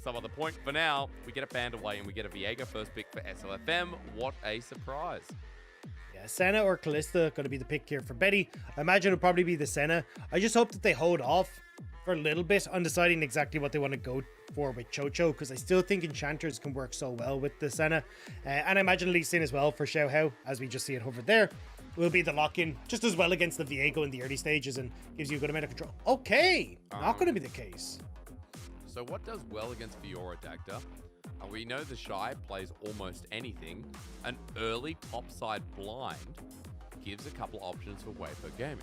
some other point. For now, we get a band away and we get a Viego first pick for SofM. What a surprise. Yeah, Senna or Kalista going to be the pick here for Betty. I imagine it'll probably be the Senna. I just hope that they hold off for a little bit on deciding exactly what they want to go for with QiuQiu, because I still think Enchanters can work so well with the Senna. And I imagine Lee Sin as well for Xiaohao, as we just see it over there, will be the lock-in just as well against the Viego in the early stages and gives you a good amount of control. Okay, not going to be the case. So what does well against Fiora, Dagda? We know TheShy plays almost anything. An early topside blind gives a couple options for Weibo Gaming.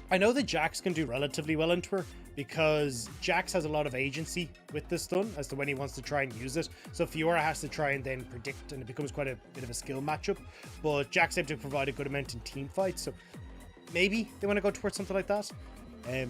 I know that Jax can do relatively well into her because Jax has a lot of agency with the stun as to when he wants to try and use it. So Fiora has to try and then predict, and it becomes quite a bit of a skill matchup. But Jax able to provide a good amount in team fights, so maybe they want to go towards something like that. We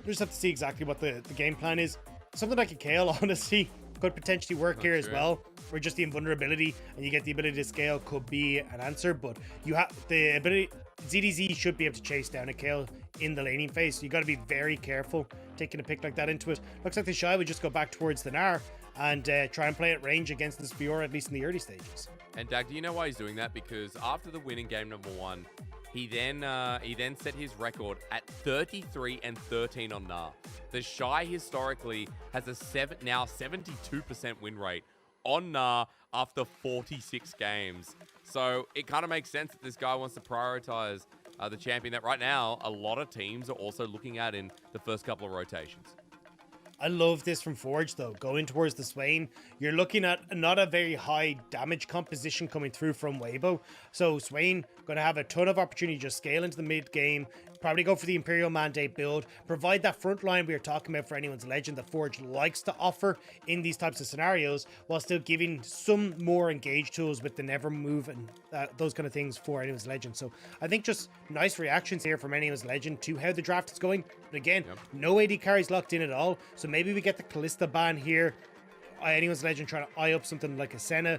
just have to see exactly what the game plan is. Something like a Kale, honestly, could potentially work here as well, where just the invulnerability and you get the ability to scale could be an answer, but you have the ability. ZDZ should be able to chase down a Kale in the laning phase, so you got to be very careful taking a pick like that into it. Looks like TheShy would just go back towards the Gnar and try and play at range against this Fiora, at least in the early stages. And Doug, do you know why he's doing that? Because after the win in game number 1, he then set his record at 33-13 on Gnar. TheShy historically has a now 72% win rate on Gnar after 46 games. So it kind of makes sense that this guy wants to prioritize the champion that right now a lot of teams are also looking at in the first couple of rotations. I love this from Forge though, going towards the Swain. You're looking at not a very high damage composition coming through from Weibo. So Swain going to have a ton of opportunity to just scale into the mid game, probably go for the Imperial Mandate build, provide that front line we were talking about for anyone's legend that Forge likes to offer in these types of scenarios, while still giving some more engage tools with the never move and those kind of things for anyone's legend. So I think just nice reactions here from anyone's legend to how the draft is going. But again, no AD carries locked in at all. So maybe we get the Kalista ban here. Anyone's legend trying to eye up something like a Senna,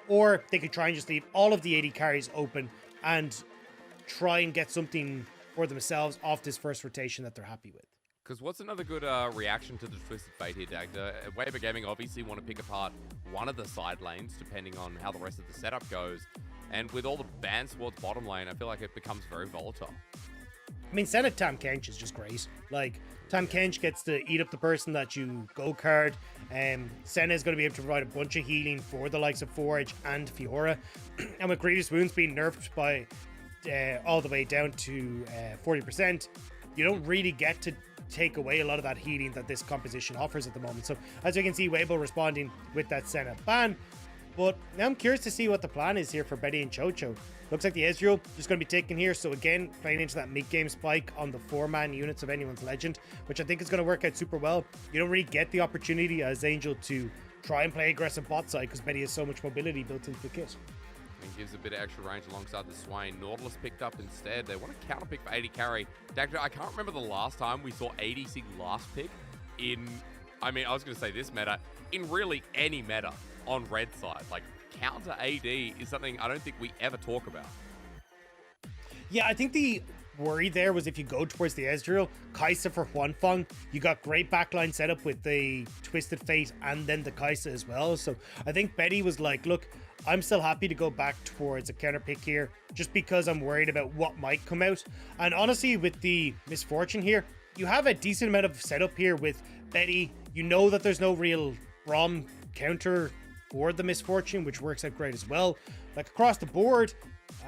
or they could try and just leave all of the AD carries open and try and get something for themselves off this first rotation that they're happy with. Because what's another good reaction to the Twisted Fate here, Dagda? Weibo Gaming obviously want to pick apart one of the side lanes, depending on how the rest of the setup goes. And with all the bans towards bottom lane, I feel like it becomes very volatile. I mean, Senna Tam Kench is just great. Like, Tam Kench gets to eat up the person that you go card. Senna is going to be able to provide a bunch of healing for the likes of Forge and Fiora. And with Grievous Wounds being nerfed by all the way down to 40%, you don't really get to take away a lot of that healing that this composition offers at the moment. So as you can see, Weibo responding with that Senna ban. But now I'm curious to see what the plan is here for Betty and QiuQiu. Looks like the Ezreal just going to be taken here. So again, playing into that mid-game spike on the 4-man units of anyone's legend, which I think is going to work out super well. You don't really get the opportunity as Angel to try and play aggressive bot side because Betty has so much mobility built into the kit. And gives a bit of extra range alongside the Swain. Nautilus picked up instead. They want to counter pick for AD carry. Dagda, I can't remember the last time we saw ADC last pick in, I mean, I was going to say this meta, in really any meta on red side. Like, counter AD is something I don't think we ever talk about. Yeah, I think the worry there was if you go towards the Ezreal, Kai'Sa for Huanfeng, you got great backline setup with the Twisted Fate and then the Kai'Sa as well. So I think Betty was like, look, I'm still happy to go back towards a counter pick here just because I'm worried about what might come out. And honestly, with the misfortune here, you have a decent amount of setup here with Betty. You know that there's no real Braum counter for the misfortune, which works out great as well. Like across the board,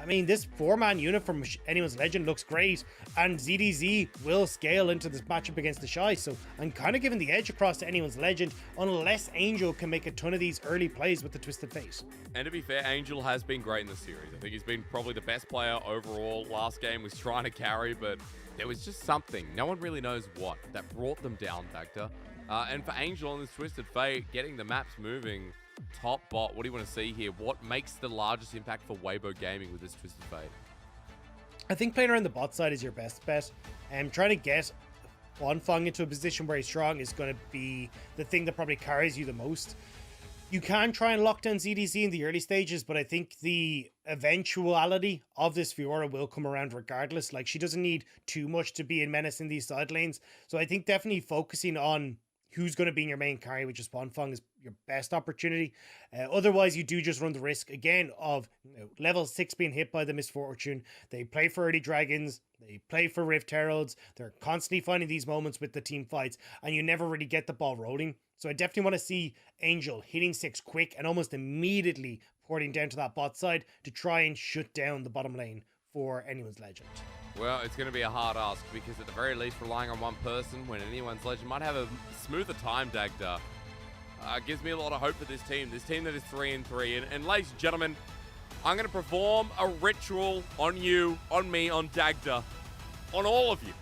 I mean, this 4-man unit from anyone's legend looks great, and ZDZ will scale into this matchup against TheShy, so I'm kind of giving the edge across to anyone's legend, unless Angel can make a ton of these early plays with the Twisted Fate. And to be fair, Angel has been great in the series. I think he's been probably the best player overall. Last game was trying to carry, but there was just something, no one really knows what, that brought them down, Dagda. And for Angel on this Twisted Fate, getting the maps moving, top bot, what do you want to see here? What makes the largest impact for Weibo Gaming with this Twisted Fate? I think playing around the bot side is your best bet. And trying to get Huanfeng into a position where he's strong is going to be the thing that probably carries you the most. You can try and lock down ZDZ in the early stages, but I think the eventuality of this Fiora will come around regardless. Like, she doesn't need too much to be in menace in these side lanes. So I think definitely focusing on who's going to be in your main carry, which is Huanfeng, is your best opportunity. Otherwise, you do just run the risk, again, of level 6 being hit by the Misfortune. They play for early Dragons, they play for Rift Heralds, they're constantly finding these moments with the team fights, and you never really get the ball rolling. So I definitely want to see Angel hitting 6 quick and almost immediately porting down to that bot side to try and shut down the bottom lane for anyone's legend. Well, it's going to be a hard ask because at the very least, relying on one person when anyone's legend might have a smoother time, Dagda. Gives me a lot of hope for this team that is 3-3. And ladies and gentlemen, I'm going to perform a ritual on you, on me, on Dagda, on all of you.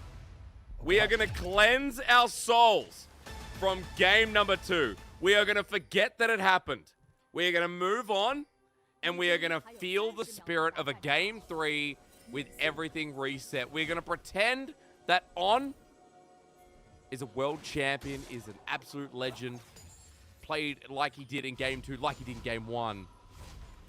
We are going to cleanse our souls from game number 2. We are going to forget that it happened. We are going to move on, and we are going to feel the spirit of a game 3 with everything reset. We're going to pretend that On is a world champion, is an absolute legend, played like he did in game 2, like he did in game 1,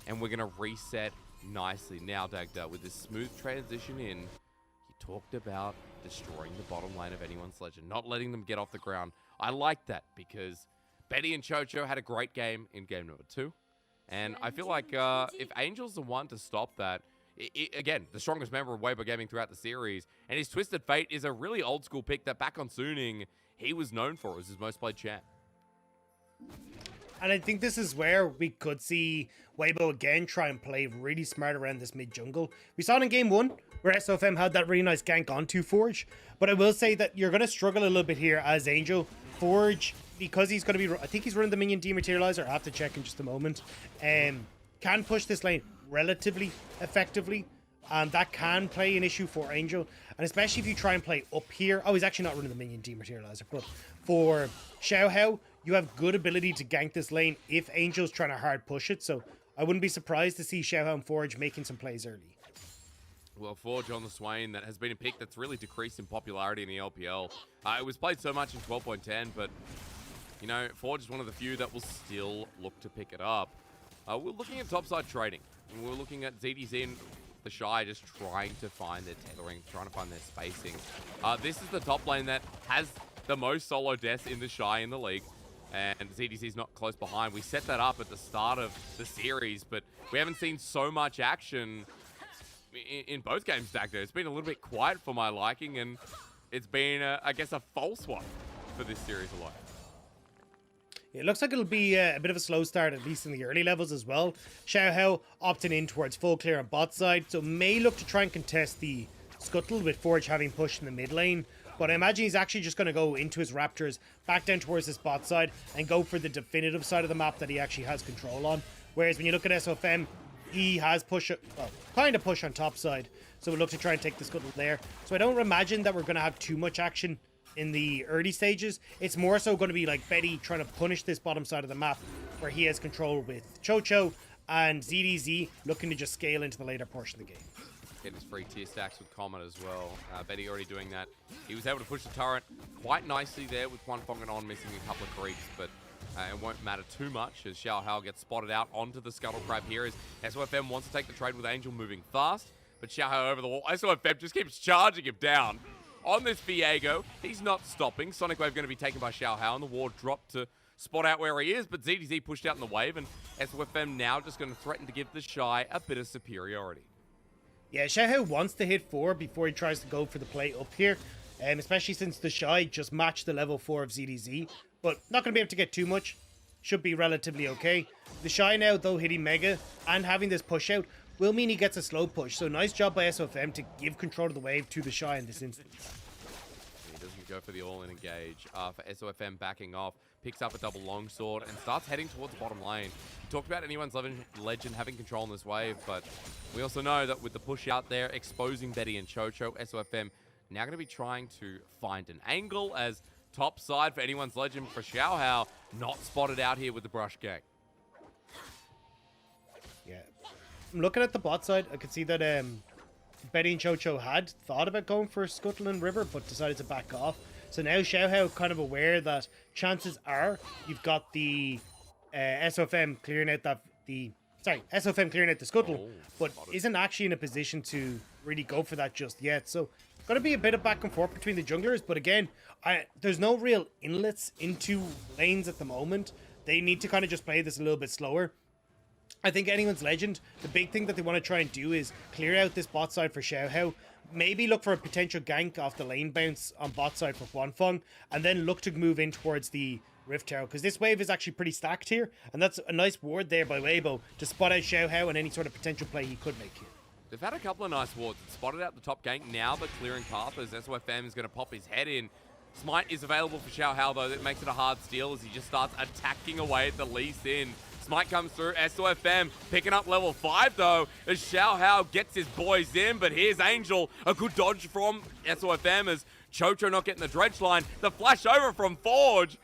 and we're going to reset nicely. Now, Dagda, with this smooth transition in, you talked about destroying the bottom lane of anyone's legend, not letting them get off the ground. I like that because Betty and QiuQiu had a great game in game number 2, and I feel like if Angel's the one to stop that, again, the strongest member of Weibo Gaming throughout the series, and his Twisted Fate is a really old school pick that back on Suning, he was known for as his most played champ. And I think this is where we could see Weibo again try and play really smart around this mid jungle. We saw it in game 1 where SofM had that really nice gank onto Forge, but I will say that you're going to struggle a little bit here as Angel. Forge, because he's going to be, I think he's running the minion dematerializer, I have to check in just a moment, can push this lane relatively effectively, and that can play an issue for Angel, and especially if you try and play up here. Oh, he's actually not running the minion dematerializer, but for Xiaohao, you have good ability to gank this lane if Angel's trying to hard push it, so I wouldn't be surprised to see Xiaohao and Forge making some plays early. Well, Forge on the Swain, that has been a pick that's really decreased in popularity in the LPL. It was played so much in 12.10, but, you know, Forge is one of the few that will still look to pick it up. We're looking at topside trading. We're looking at ZDZ and TheShy just trying to find their tethering, trying to find their spacing. This is the top lane that has the most solo deaths in TheShy in the league, and ZDZ is not close behind. We set that up at the start of the series, but we haven't seen so much action in both games, Dagda. It's been a little bit quiet for my liking, and it's been, I guess, a false one for this series alone. It looks like it'll be a bit of a slow start, at least in the early levels as well. Xiaohao opting in towards full clear on bot side, so may look to try and contest the scuttle with Forge having pushed in the mid lane. But I imagine he's actually just going to go into his Raptors, back down towards this bot side, and go for the definitive side of the map that he actually has control on. Whereas when you look at SofM, he has push, well, kind of push on top side, so we'll look to try and take the scuttle there. So I don't imagine that we're going to have too much action in the early stages. It's more so going to be like Betty trying to punish this bottom side of the map where he has control with QiuQiu, and ZDZ looking to just scale into the later portion of the game. Getting his free tier stacks with Comet as well. Betty already doing that. He was able to push the turret quite nicely there with Huanfeng and On missing a couple of creeps, but it won't matter too much as Xiaohao gets spotted out onto the Scuttle Crab here as SofM wants to take the trade with Angel moving fast, but Xiaohao over the wall. SofM just keeps charging him down. On this Viego, he's not stopping. Sonic Wave going to be taken by Xiaohao, and the ward dropped to spot out where he is, but ZDZ pushed out in the wave, and SofM now just going to threaten to give TheShy a bit of superiority. Yeah, Xiaohao wants to hit 4 before he tries to go for the play up here, especially since TheShy just matched the level 4 of ZDZ, but not going to be able to get too much. Should be relatively okay. TheShy now, though, hitting Mega and having this push out will mean he gets a slow push, so nice job by SofM to give control of the wave to TheShy in this instance. He doesn't go for the all-in engage. For SofM backing off, picks up a double longsword and starts heading towards the bottom lane. We talked about anyone's legend having control in this wave, but we also know that with the push out there, exposing Betty and QiuQiu, SofM now going to be trying to find an angle as top side for anyone's legend for Xiaohao, not spotted out here with the brush gang. Yeah. I'm looking at the bot side. I can see that Betty and QiuQiu had thought about going for Scuttle and River, but decided to back off. So now Xiaohao kind of aware that chances are you've got the SofM clearing out SofM clearing out the Scuttle, but isn't actually in a position to really go for that just yet. So going to be a bit of back and forth between the junglers, but again, there's no real inlets into lanes at the moment. They need to kind of just play this a little bit slower. I think anyone's legend, the big thing that they want to try and do is clear out this bot side for Xiaohao, maybe look for a potential gank off the lane bounce on bot side for Huanfeng, and then look to move in towards the Rift Tower, because this wave is actually pretty stacked here, and that's a nice ward there by Weibo to spot out Xiaohao and any sort of potential play he could make here. They've had a couple of nice wards. It's spotted out the top gank. Now they're clearing path as SofM is going to pop his head in. Smite is available for Xiaohao, though. That makes it a hard steal as he just starts attacking away at the Lee Sin. Smite comes through. SofM picking up level 5, though, as Xiaohao gets his boys in. But here's Angel. A good dodge from SofM as QiuQiu not getting the dredge line. The flash over from Forge.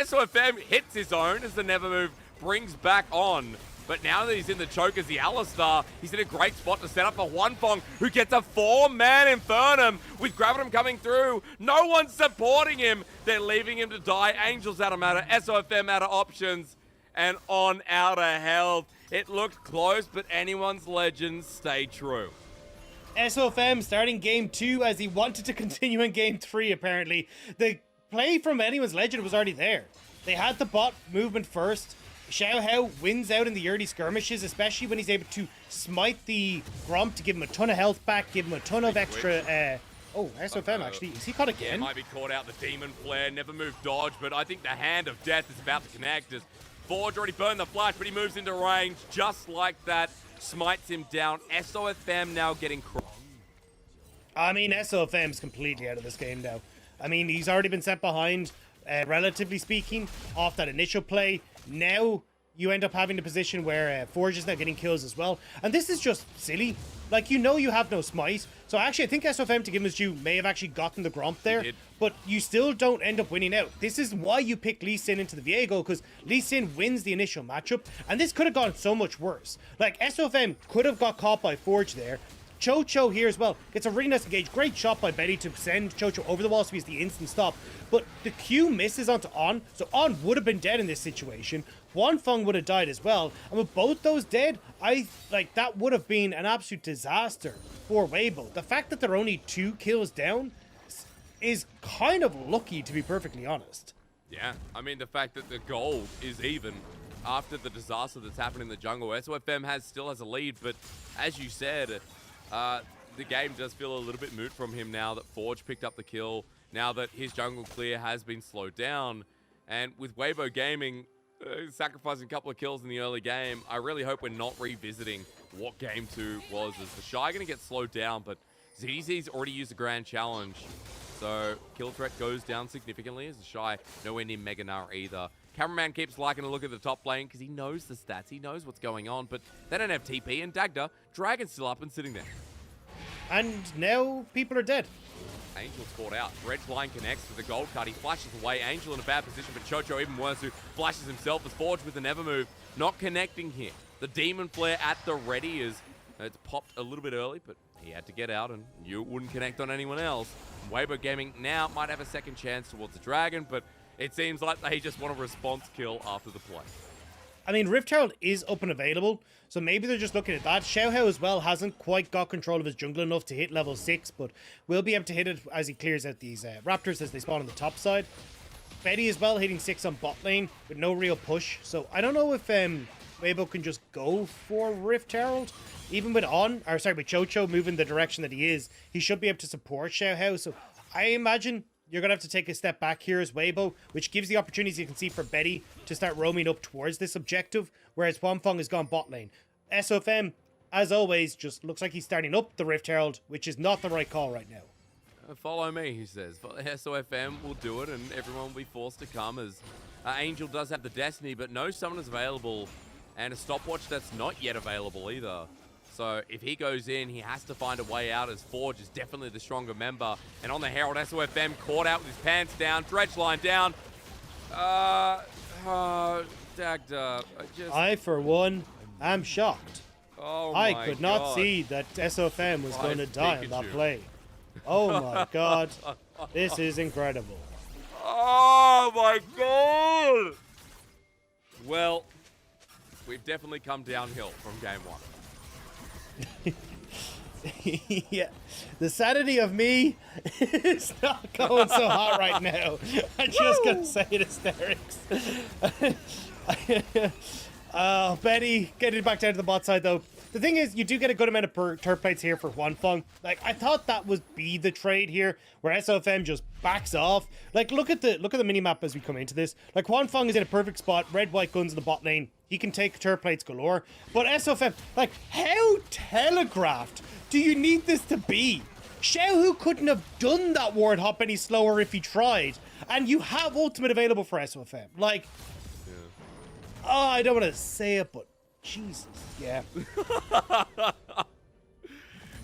SofM hits his own as the Never Move brings back on. But now that he's in the choke as the Alistar, he's in a great spot to set up for Huanfeng, who gets a 4-man Infernum with Gravitum coming through. No one's supporting him. They're leaving him to die. Angel's out of matter. SofM out of options. And on out of health. It looked close, but anyone's legends stay true. SofM starting game 2 as he wanted to continue in game 3, apparently. The play from anyone's legend was already there. They had the bot movement first. Xiaohao wins out in the early skirmishes, especially when he's able to smite the Gromp to give him a ton of health back, give him a ton of extra... Oh, SofM actually. Is he caught again? Yeah, might be caught out. The Demon Flare, Never Move dodge, but I think the Hand of Death is about to connect as Forge already burned the flash, but he moves into range just like that. Smites him down. SofM now getting crushed. I mean, SofM's completely out of this game now. I mean, he's already been set behind, relatively speaking, off that initial play. Now you end up having the position where Forge is now getting kills as well. And this is just silly. Like, you know you have no smite. So actually, I think SofM, to give him his due, may have actually gotten the Gromp there. But you still don't end up winning out. This is why you pick Lee Sin into the Viego, because Lee Sin wins the initial matchup. And this could have gone so much worse. Like, SofM could have got caught by Forge there. QiuQiu here as well gets a really nice engage. Great shot by Betty to send QiuQiu over the wall so he's the instant stop. But the Q misses onto On, so On would have been dead in this situation. Huanfeng would have died as well. And with both those dead, that would have been an absolute disaster for Weibo. The fact that they're only 2 kills down is kind of lucky, to be perfectly honest. Yeah, I mean, the fact that the gold is even after the disaster that's happened in the jungle. SofM still has a lead, but as you said, the game does feel a little bit moot from him now that Forge picked up the kill, now that his jungle clear has been slowed down. And with Weibo Gaming sacrificing a couple of kills in the early game, I really hope we're not revisiting what game 2 was, as TheShy going to get slowed down, but ZZ's already used the grand challenge. So kill threat goes down significantly as TheShy nowhere near Mega Gnar either. Cameraman keeps liking to look at the top lane because he knows the stats, he knows what's going on, but they don't have TP, and Dagda, Dragon's still up and sitting there. And now people are dead. Angel's caught out. Dredge line connects with the gold card. He flashes away. Angel in a bad position, but QiuQiu even worse, who flashes himself as Forge with the Never Move. Not connecting here. The Demon Flare at the ready is it's popped a little bit early, but he had to get out and you wouldn't connect on anyone else. Weibo Gaming now might have a second chance towards the Dragon, but it seems like they just want a response kill after the play. I mean, Rift Herald is up and available, so maybe they're just looking at that. Xiaohao as well hasn't quite got control of his jungle enough to hit level 6, but will be able to hit it as he clears out these Raptors as they spawn on the top side. Betty as well hitting 6 on bot lane with no real push, so I don't know if Weibo can just go for Rift Herald. Even with with QiuQiu moving the direction that he is, he should be able to support Xiaohao, so I imagine you're going to have to take a step back here as Weibo, which gives the opportunities you can see for Betty to start roaming up towards this objective, whereas Huanfeng has gone bot lane. SofM, as always, just looks like he's starting up the Rift Herald, which is not the right call right now. Follow me, he says. SofM will do it, and everyone will be forced to come, as Angel does have the Destiny, but no summoners available, and a stopwatch that's not yet available either. So if he goes in, he has to find a way out, as Forge is definitely the stronger member. And on the Herald, SofM caught out with his pants down, dredge line down. Dagda, I, for one, am shocked. Oh I could not see that SofM was going to die on that play. Oh my god. This is incredible. Oh my god! Well, we've definitely come downhill from game 1. Yeah, the sanity of me is not going so hot right now. I'm just gonna say it, Hysterics. Betty getting back down to the bot side though. The thing is, you do get a good amount of turf plates here for Huanfeng. Like, I thought that would be the trade here, where SofM just backs off. Like, look at the minimap as we come into this. Like, Huanfeng is in a perfect spot, red, white guns in the bot lane. He can take turf plates galore. But SofM, like, how telegraphed do you need this to be? Xiaohao couldn't have done that ward hop any slower if he tried. And you have ultimate available for SofM. Like, oh, I don't want to say it, but Jesus, yeah.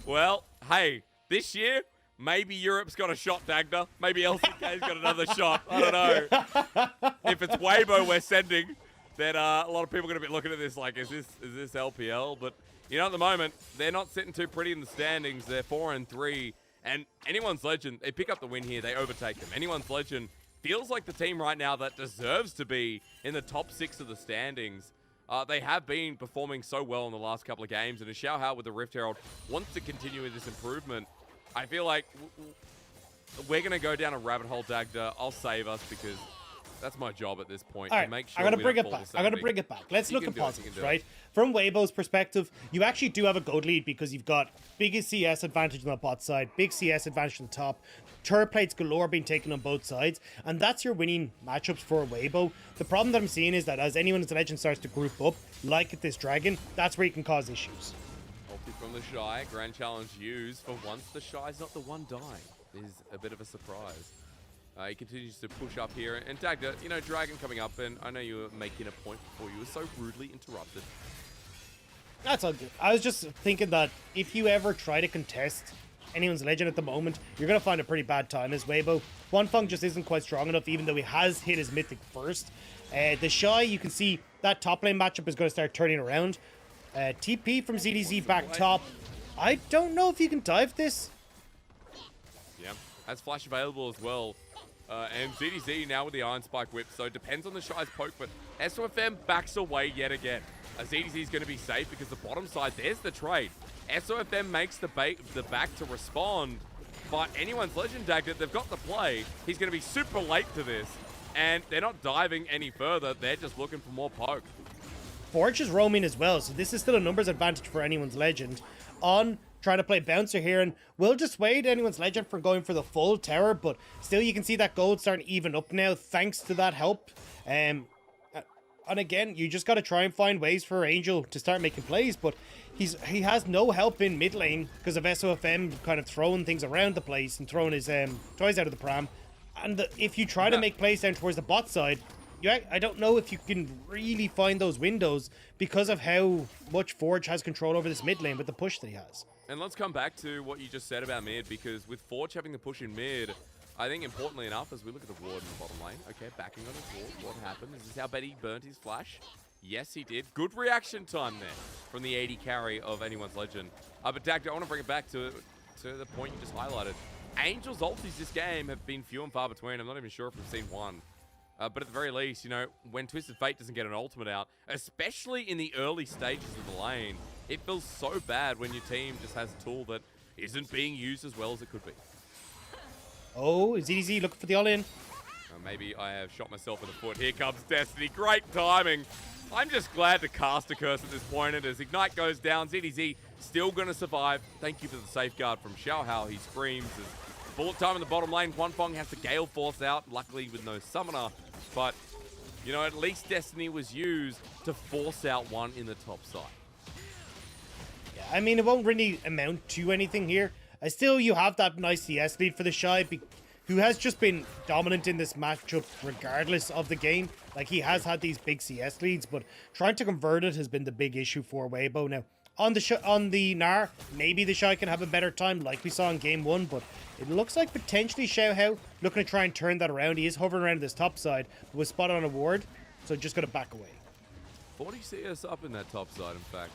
Well, hey, this year, maybe Europe's got a shot, Dagda. Maybe LCK's got another shot. I don't know. If it's Weibo we're sending, then a lot of people are going to be looking at this like, is this LPL? But, you know, at the moment, they're not sitting too pretty in the standings. They're 4-3. And Anyone's Legend, they pick up the win here. They overtake them. Anyone's Legend feels like the team right now that deserves to be in the top 6 of the standings. They have been performing so well in the last couple of games, and as Xiaohao with the Rift Herald wants to continue with this improvement, I feel like we're going to go down a rabbit hole, Dagda. I'll save us because that's my job at this point. All right, to make sure I'm going to bring it back. Let's look at positives, right? From Weibo's perspective, you actually do have a gold lead because you've got biggest CS advantage on the bot side, big CS advantage on the top, turret plates galore being taken on both sides, and that's your winning matchups for Weibo. The problem that I'm seeing is that as Anyone's Legend starts to group up, like at this Dragon, that's where you can cause issues. Ulti from TheShy, grand challenge used. For once, TheShy's not the one dying. Is a bit of a surprise. He continues to push up here, and Dagda, you know, Dragon coming up, and I know you were making a point before you were so rudely interrupted. That's all good. I was just thinking that if you ever try to contest Anyone's Legend at the moment, you're going to find a pretty bad time as Weibo. Huanfeng just isn't quite strong enough, even though he has hit his mythic first. TheShy, you can see that top lane matchup is going to start turning around. TP from ZDZ back top. I don't know if you can dive this. Yeah, has flash available as well. And ZDZ now with the Iron Spike Whip, so it depends on TheShy's poke, but SofM backs away yet again. ZDZ is going to be safe because the bottom side, there's the trade. SofM makes the back to respond, but Anyone's Legend, Dagda, they've got the play. He's going to be super late to this, and they're not diving any further. They're just looking for more poke. Forge is roaming as well, so this is still a numbers advantage for Anyone's Legend. On trying to play bouncer here, and will dissuade Anyone's Legend from going for the full tower, but still you can see that gold starting to even up now thanks to that help. And again, you just got to try and find ways for Angel to start making plays, but he has no help in mid lane because of SofM kind of throwing things around the place and throwing his toys out of the pram. And if you try to make plays down towards the bot side, I don't know if you can really find those windows because of how much Forge has control over this mid lane with the push that he has. And let's come back to what you just said about mid, because with Forge having the push in mid, I think importantly enough, as we look at the ward in the bottom lane, okay, backing on his ward, what happened? Is this how Betty burnt his flash? Yes, he did. Good reaction time there from the AD carry of Anyone's Legend. But Dagda, I want to bring it back to the point you just highlighted. Angel's ultis this game have been few and far between. I'm not even sure if we've seen one. But at the very least, you know, when Twisted Fate doesn't get an ultimate out, especially in the early stages of the lane, it feels so bad when your team just has a tool that isn't being used as well as it could be. Oh, ZDZ looking for the all-in. Maybe I have shot myself in the foot. Here comes Destiny. Great timing. I'm just glad to cast a curse at this point. And as Ignite goes down, ZDZ still going to survive. Thank you for the safeguard from Xiaohao. He screams as bullet time in the bottom lane. Huanfeng has to Gale Force out, luckily with no summoner. But, you know, at least Destiny was used to force out one in the top side. Yeah, I mean, it won't really amount to anything here. Still, you have that nice CS lead for TheShy, who has just been dominant in this matchup regardless of the game. Like, he has had these big CS leads, but trying to convert it has been the big issue for Weibo. Now, on the Gnar, maybe TheShy can have a better time like we saw in game 1, but it looks like potentially Xiaohao looking to try and turn that around. He is hovering around this top side, but was spotted on a ward, so just going to back away. 40 CS up in that top side, in fact.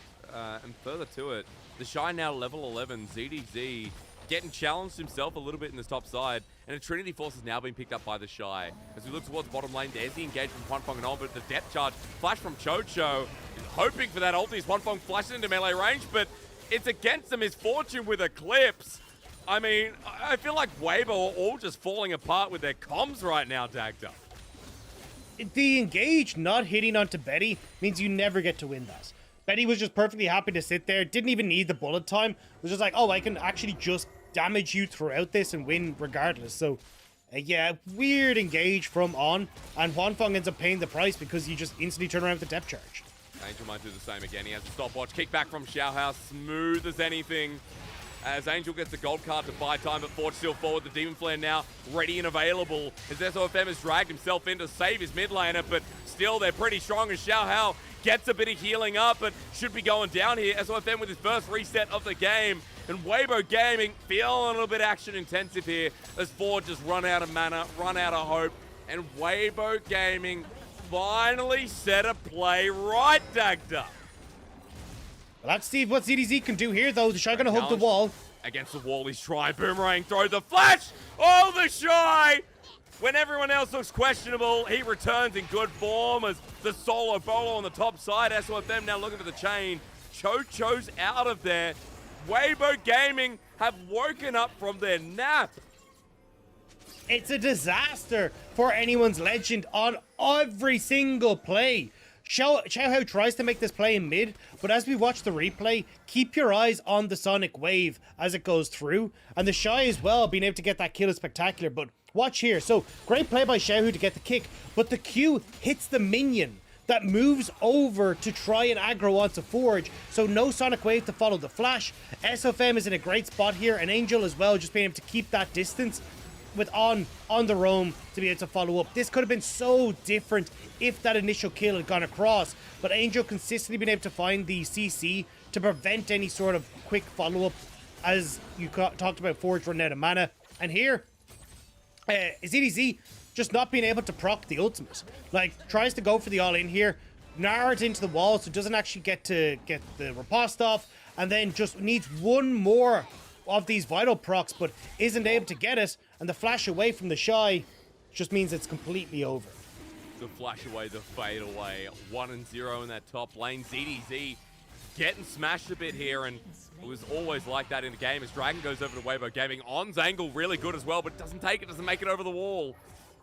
And further to it, TheShy now level 11, ZDZ getting challenged himself a little bit in this top side, and a Trinity Force has now been picked up by TheShy. As we look towards bottom lane, there's the engagement from Huanfeng and all, but the depth charge, flash from QiuQiu, is hoping for that ulti as Huanfeng flashes into melee range, but it's against the misfortune with Eclipse. I mean, I feel like Weibo are all just falling apart with their comms right now, Dagda. The engage not hitting onto Betty means you never get to win that. Betty was just perfectly happy to sit there, didn't even need the bullet time. Was just like, oh, I can actually just damage you throughout this and win regardless. So, yeah, weird engage from On, and Huanfeng ends up paying the price because you just instantly turn around with the depth charge. Angel might do the same again. He has a stopwatch. Kick back from Xiaohao, smooth as anything. As Angel gets the gold card to buy time, but Forge still forward. The Demon Flare now ready and available. As SofM has dragged himself in to save his mid laner, but still they're pretty strong as Xiaohao gets a bit of healing up, but should be going down here. SofM with his first reset of the game. And Weibo Gaming feeling a little bit action intensive here as Forge just run out of mana, run out of hope. And Weibo Gaming finally set a play right, Dagda. Well, let's see what ZDZ can do here, though. TheShy gonna hug the wall. Against the wall, he's trying. Boomerang, throw the flash. Oh, TheShy! When everyone else looks questionable, he returns in good form as the solo bolo on the top side. SofM now looking for the chain. Cho's out of there. Weibo Gaming have woken up from their nap. It's a disaster for anyone's legend on every single play. Xiaohao tries to make this play in mid, but as we watch the replay, keep your eyes on the Sonic Wave as it goes through. And TheShy as well, being able to get that kill is spectacular, but watch here. So, great play by Xiaohao to get the kick, but the Q hits the minion that moves over to try and aggro onto Forge, so no Sonic Wave to follow the flash. SofM is in a great spot here, and Angel as well, just being able to keep that distance with on the roam to be able to follow up. This could have been so different if that initial kill had gone across, but Angel consistently been able to find the CC to prevent any sort of quick follow-up as you talked about Forge running out of mana. And here, ZDZ just not being able to proc the ultimate. Like, tries to go for the all-in here, Gnar's into the wall, so doesn't actually get to get the riposte off, and then just needs one more of these vital procs, but isn't able to get it, and the flash away from TheShy just means it's completely over. The flash away, the fade away. 1-0 in that top lane. ZDZ getting smashed a bit here, and it was always like that in the game as Dragon goes over to Weibo Gaming. On's angle really good as well, but doesn't take it, doesn't make it over the wall.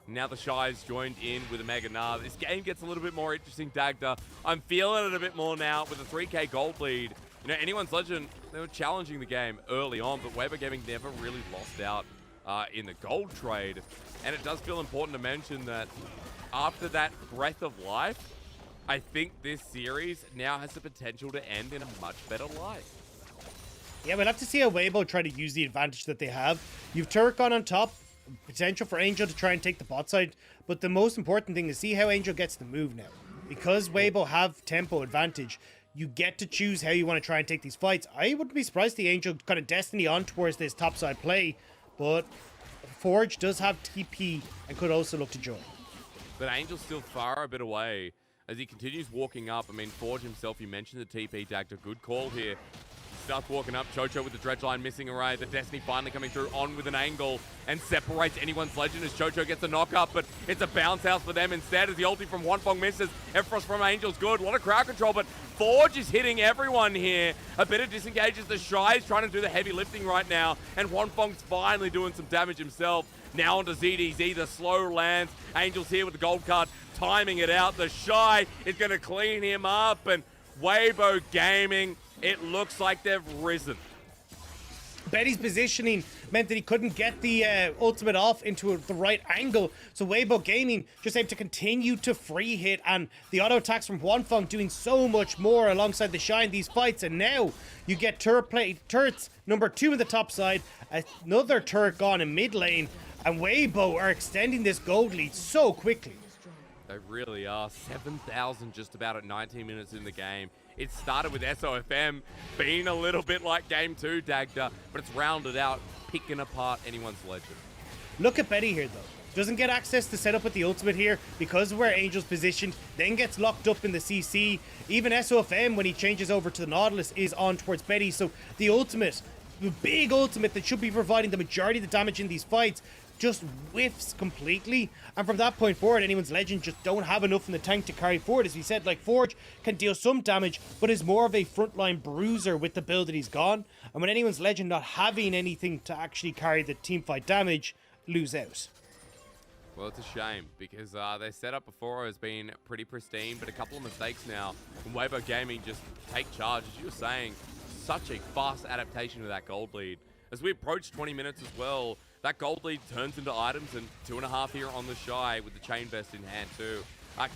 Now TheShy's joined in with a Mega Gnar. This game gets a little bit more interesting, Dagda. I'm feeling it a bit more now with a 3k gold lead. You know, anyone's legend, they were challenging the game early on, but Weibo Gaming never really lost out in the gold trade. And it does feel important to mention that after that breath of life, I think this series now has the potential to end in a much better light. Yeah, we'll have to see how Weibo try to use the advantage that they have. You've Turret gone on top, potential for Angel to try and take the bot side, but the most important thing is see how Angel gets the move now. Because Weibo have tempo advantage, you get to choose how you want to try and take these fights. I wouldn't be surprised the Angel kind of destiny on towards this topside play, but Forge does have TP and could also look to join. But Angel's still far a bit away as he continues walking up. I mean, Forge himself, you mentioned the TP, Dagda, good call here. Starts walking up, Chocho with the dredge line missing array. The Destiny finally coming through on with an angle and separates anyone's legend as Chocho gets a knock up, but it's a bounce house for them instead as the ulti from Huanfeng misses. Evfrost from Angel's good, a lot of crowd control, but Forge is hitting everyone here. A bit of disengage as TheShy is trying to do the heavy lifting right now, and Huanfeng's finally doing some damage himself. Now onto ZDZ, the slow lands. Angel's here with the gold card, timing it out. TheShy is going to clean him up, and Weibo Gaming, it looks like they've risen. Betty's positioning meant that he couldn't get the ultimate off into the right angle, so Weibo Gaming just able to continue to free hit, and the auto attacks from Huanfeng doing so much more alongside TheShy in these fights. And now you get turrets number 2 in the top side, another turret gone in mid lane, and Weibo are extending this gold lead so quickly. They really are. 7,000 just about at 19 minutes in the game. It started with SofM being a little bit like game 2, Dagda, but it's rounded out, picking apart anyone's legend. Look at Betty here, though. Doesn't get access to set up with the ultimate here because of where Angel's positioned, then gets locked up in the CC. Even SofM, when he changes over to the Nautilus, is on towards Betty, so the ultimate, the big ultimate that should be providing the majority of the damage in these fights, just whiffs completely. And from that point forward, anyone's Legend just don't have enough in the tank to carry forward. As we said, like, Forge can deal some damage, but is more of a frontline bruiser with the build that he's gone. And when anyone's Legend not having anything to actually carry the teamfight damage, lose out. Well, it's a shame because their setup before has been pretty pristine, but a couple of mistakes now. And Weibo Gaming just take charge, as you were saying. Such a fast adaptation to that gold lead. As we approach 20 minutes as well, that gold lead turns into items, and 2.5 here on TheShy with the chain vest in hand too.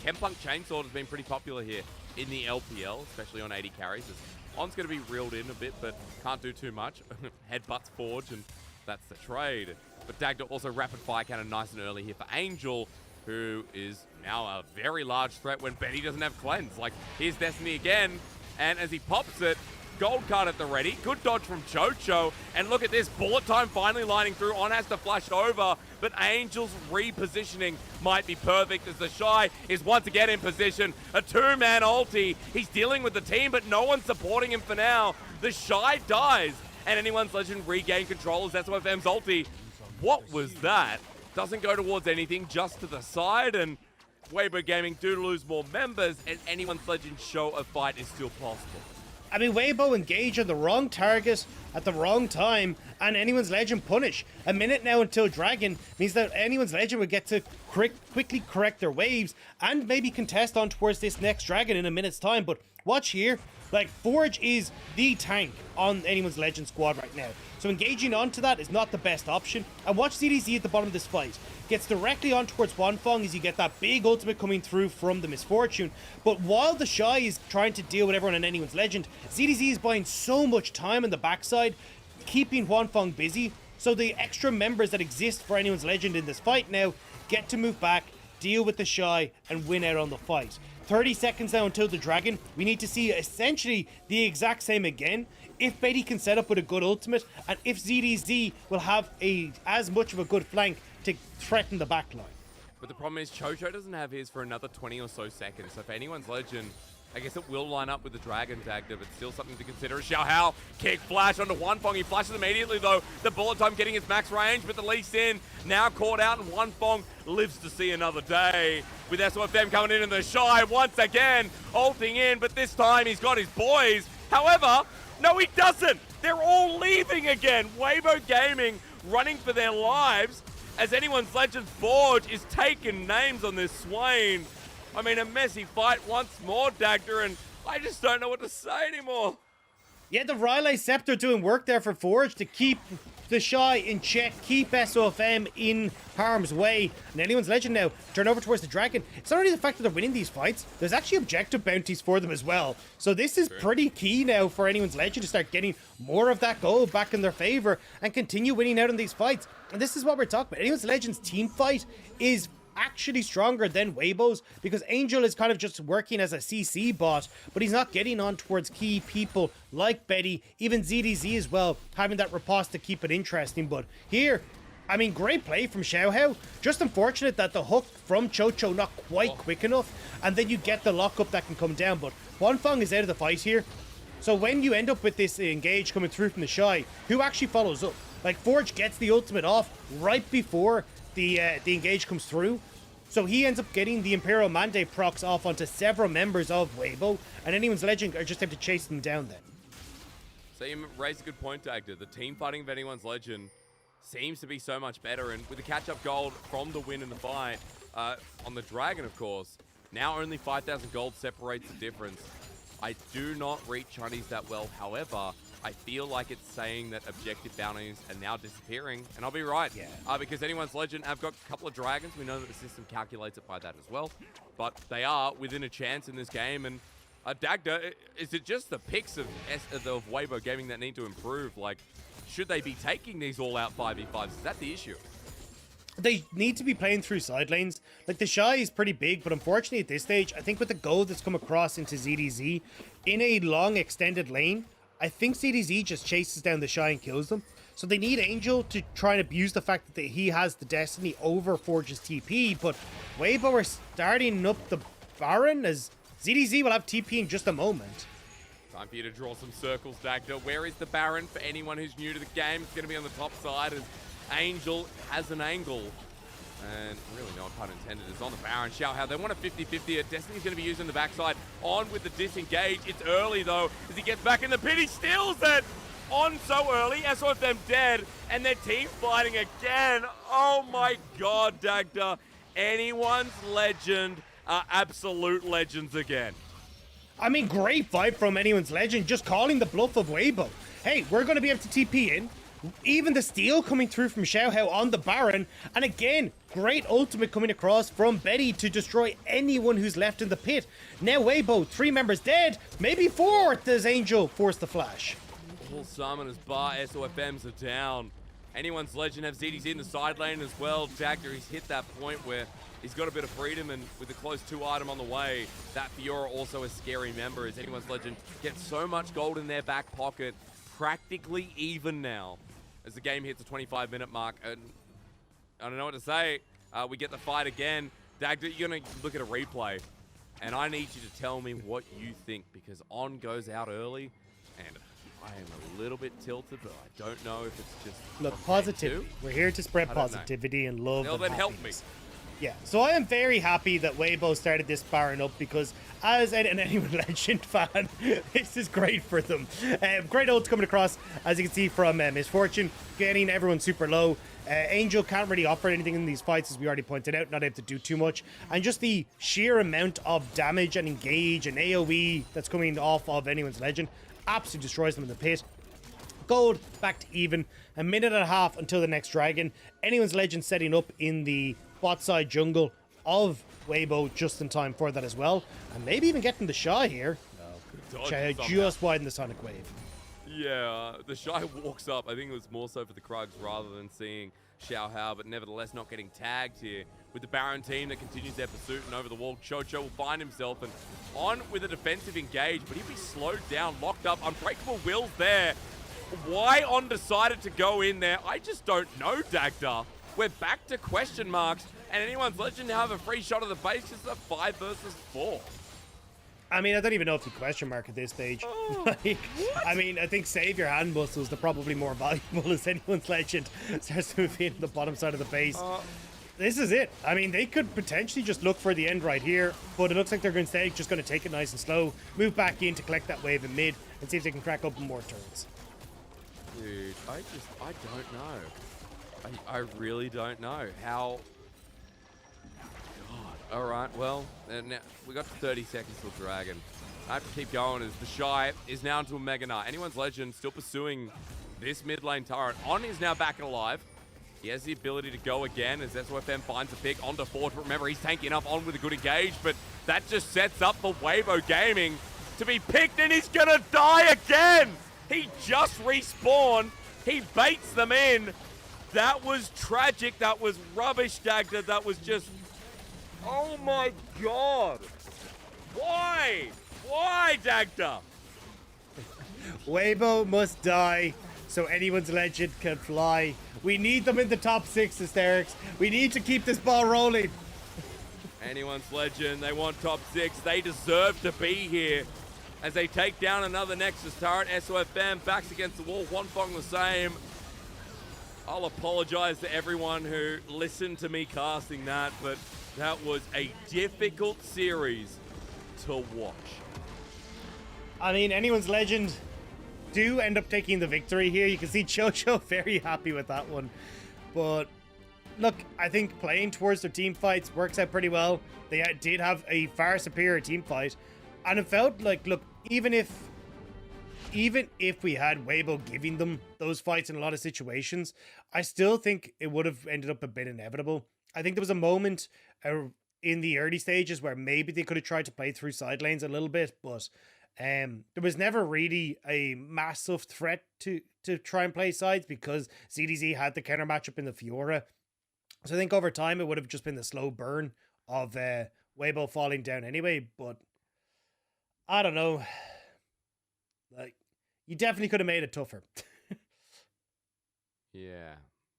Chempunk Chainsword has been pretty popular here in the LPL, especially on 80 carries. On's going to be reeled in a bit, but can't do too much. Headbutts Forge, and that's the trade. But Dagda also rapid fire cannon nice and early here for Angel, who is now a very large threat when Betty doesn't have cleanse. Like, here's Destiny again, and as he pops it, gold card at the ready. Good dodge from QiuQiu, and look at this, bullet time finally lining through. On has to flash over, but Angel's repositioning might be perfect as TheShy is once again in position. A two-man ulti. He's dealing with the team, but no one's supporting him for now. TheShy dies, and anyone's Legend regain control as SofM's ulti. What was that? Doesn't go towards anything, just to the side, and Weibo Gaming do lose more members, and anyone's Legend show a fight is still possible. I mean, Weibo engage on the wrong target at the wrong time, and anyone's Legend punish. A minute now until Dragon means that anyone's Legend would get to quickly correct their waves and maybe contest on towards this next Dragon in a minute's time. But watch here, like, Forge is the tank on anyone's Legend squad right now. So engaging onto that is not the best option. And watch ZDZ at the bottom of this fight. Gets directly on towards Huanfeng as you get that big ultimate coming through from the Misfortune. But while TheShy is trying to deal with everyone on anyone's Legend, ZDZ is buying so much time on the backside, keeping Huanfeng busy. So the extra members that exist for anyone's Legend in this fight now get to move back, deal with TheShy, and win out on the fight. 30 seconds now until the Dragon. We need to see essentially the exact same again. If Betty can set up with a good ultimate, and if ZDZ will have as much of a good flank to threaten the backline. But the problem is QiuQiu doesn't have his for another 20 or so seconds. So for anyone's Legend, I guess it will line up with the Dragon Dagda, but still something to consider. Xiaohao, kick flash onto Huanfeng. He flashes immediately though. The bullet time getting his max range, but the Lee Sin now caught out, and Huanfeng lives to see another day. With SofM coming in TheShy once again, ulting in, but this time he's got his boys. However, no, he doesn't. They're all leaving again. Weibo Gaming running for their lives as anyone's Legend Forge is taking names on this Swain. I mean, a messy fight once more, Dagda, and I just don't know what to say anymore. Yeah, the Riley Scepter doing work there for Forge to keep TheShy in check, keep SofM in harm's way. And anyone's Legend now turn over towards the Dragon. It's not only the fact that they're winning these fights, there's actually objective bounties for them as well. So this is pretty key now for anyone's Legend to start getting more of that gold back in their favor and continue winning out in these fights. And this is what we're talking about. Anyone's Legend's team fight is actually stronger than Weibo's, because Angel is kind of just working as a CC bot, but he's not getting on towards key people like Betty, even ZDZ as well, having that riposte to keep it interesting. But here, I mean, great play from Xiaohao. Just unfortunate that the hook from QiuQiu not quite quick enough, and then you get the lockup that can come down. But Huanfeng is out of the fight here. So when you end up with this engage coming through from TheShy, who actually follows up? Like, Forge gets the ultimate off right before the engage comes through. So he ends up getting the Imperial Mandate procs off onto several members of Weibo, and anyone's Legend are just able to chase them down then. So you raised a good point, Dagda. The team fighting of anyone's Legend seems to be so much better, and with the catch-up gold from the win in the fight, on the Dragon, of course, now only 5,000 gold separates the difference. I do not read Chinese that well, however, I feel like it's saying that objective bounties are now disappearing, and I'll be right. Yeah. Because anyone's Legend have got a couple of dragons. We know that the system calculates it by that as well, but they are within a chance in this game. And Dagda, is it just the picks of Weibo Gaming that need to improve? Like, should they be taking these all-out 5v5s? Is that the issue? They need to be playing through side lanes. Like, TheShy is pretty big, but unfortunately at this stage, I think with the gold that's come across into ZDZ in a long extended lane, I think ZDZ just chases down TheShy and kills them. So they need Angel to try and abuse the fact that he has the Destiny over Forge's TP, but Weibo are starting up the Baron as ZDZ will have TP in just a moment. Time for you to draw some circles, Dagda. Where is the Baron for anyone who's new to the game? It's going to be on the top side as Angel has an angle. And really, no pun intended, is on the Baron. Xiaohao, they want a 50-50. Destiny's going to be using the backside. On with the disengage. It's early, though, as he gets back in the pit. He steals it! On so early. SofM dead. And their team fighting again. Oh, my God, Dagda. Anyone's legend are absolute legends again. I mean, great fight from anyone's legend. Just calling the bluff of Weibo. Hey, we're going to be able to TP in. Even the steal coming through from Xiaohao on the Baron. And again, great ultimate coming across from Betty to destroy anyone who's left in the pit. Now Weibo, 3 members dead. Maybe 4 does Angel force the flash. All summoners bar SofMs are down. Anyone's legend have ZDZ in the side lane as well. Dagda, he's hit that point where he's got a bit of freedom, and with a close 2 item on the way, that Fiora also a scary member as Anyone's legend gets so much gold in their back pocket. Practically even now as the game hits the 25-minute mark. And I don't know what to say. We get the fight again. Dagda, you're going to look at a replay, and I need you to tell me what you think, because On goes out early, and I am a little bit tilted, but I don't know if it's just... Look, positivity. We're here to spread positivity and love. Well, then help me. Yeah, so I am very happy that Weibo started this Baron up, because as an Anyone Legend fan, this is great for them. Great ult coming across, as you can see from Misfortune, getting everyone super low. Angel can't really offer anything in these fights, as we already pointed out, not able to do too much. And just the sheer amount of damage and engage and AoE that's coming off of Anyone's Legend absolutely destroys them in the pit. Gold back to even. A minute and a half until the next dragon. Anyone's Legend setting up in the bot side jungle of Weibo just in time for that as well. And maybe even getting the TheShy here. TheShy just widened the Sonic Wave. Yeah, TheShy walks up. I think it was more so for the Krugs rather than seeing Xiaohao, but nevertheless not getting tagged here. With the Baron team that continues their pursuit, and over the wall, QiuQiu will find himself and On with a defensive engage, but he'll be slowed down, locked up. Unbreakable Will's there. Why On decided to go in there, I just don't know, Dagda. We're back to question marks, and Anyone's Legend now have a free shot of the base. It's a 5 versus 4. I mean, I don't even know if you question mark at this stage. I mean, I think save your hand muscles are probably more valuable as Anyone's Legend starts to move in the bottom side of the base. This is it. I mean, they could potentially just look for the end right here, but it looks like they're instead just going to take it nice and slow, move back in to collect that wave in mid, and see if they can crack open more turns. Dude, I don't know. I really don't know how... God. Alright, well, now we got 30 seconds till Dragon. I have to keep going as TheShy is now into a Mega Gnar. Anyone's Legend still pursuing this mid lane turret. On is now back and alive. He has the ability to go again as SofM finds a pick onto 4. Remember, he's tanking up On with a good engage, but that just sets up for Weibo Gaming to be picked, and he's gonna die again! He just respawned. He baits them in. That was tragic. That was rubbish, Dagda. That was just... Oh my God. Why? Why, Dagda? Weibo must die so Anyone's Legend can fly. We need them in the top 6, Hysterics. We need to keep this ball rolling. Anyone's Legend, they want top 6. They deserve to be here as they take down another Nexus turret. SofM backs against the wall. Huanfeng the same. I'll apologize to everyone who listened to me casting that, but that was a difficult series to watch. I mean, Anyone's Legend do end up taking the victory here. You can see QiuQiu very happy with that one. But look, I think playing towards their team fights works out pretty well. They did have a far superior team fight. And it felt like, look, even if we had Weibo giving them those fights in a lot of situations, I still think it would have ended up a bit inevitable. I think there was a moment in the early stages where maybe they could have tried to play through side lanes a little bit, but there was never really a massive threat to try and play sides because ZDZ had the counter matchup in the Fiora. So I think over time it would have just been the slow burn of Weibo falling down anyway, but I don't know. Like, you definitely could have made it tougher. Yeah,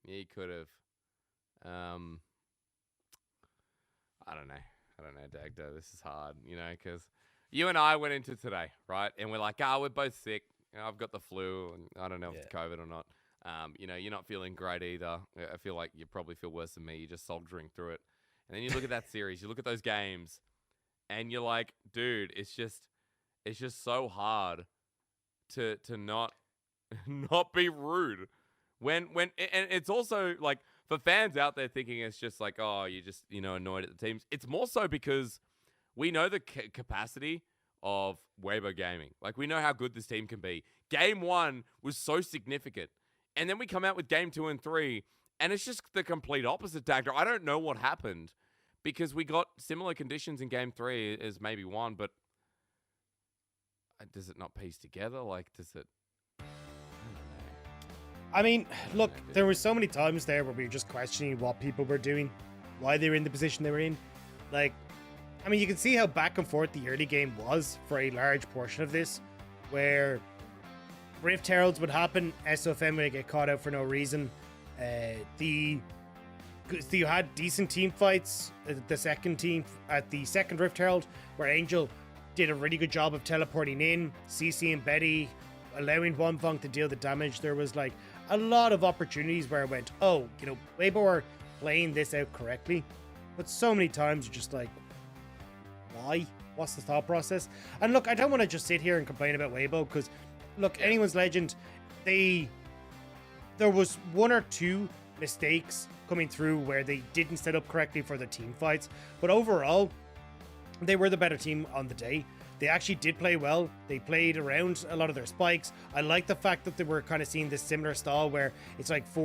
he could have. I don't know, Dagda. This is hard, you know, because you and I went into today, right? And we're like, we're both sick. You know, I've got the flu, and I don't know if it's COVID or not. You know, you're not feeling great either. I feel like you probably feel worse than me. You're just soldiering through it. And then you look at that series, you look at those games, and you're like, dude, it's just so hard to not not be rude. And it's also like for fans out there thinking it's just like, oh, you're just, you know, annoyed at the teams. It's more so because we know the capacity of Weibo Gaming. Like, we know how good this team can be. Game 1 was so significant. And then we come out with game 2 and 3, and it's just the complete opposite, Dagda. I don't know what happened because we got similar conditions in game 3 as maybe 1, but does it not piece together? Like, does it? I mean, look, there were so many times there where we were just questioning what people were doing, why they were in the position they were in. Like, I mean, you can see how back and forth the early game was for a large portion of this, where Rift Heralds would happen, SofM would get caught out for no reason. You had decent team fights at the second Rift Herald, where Angel did a really good job of teleporting in, CC and Betty, allowing Huanfeng to deal the damage. There was like a lot of opportunities where I went, oh, you know, Weibo are playing this out correctly. But so many times you're just like, why? What's the thought process? And look, I don't want to just sit here and complain about Weibo, because look, anyone's legend, there was 1 or 2 mistakes coming through where they didn't set up correctly for the team fights, but overall they were the better team on the day. They actually did play well. They played around a lot of their spikes. I like the fact that they were kind of seeing this similar style where it's like 4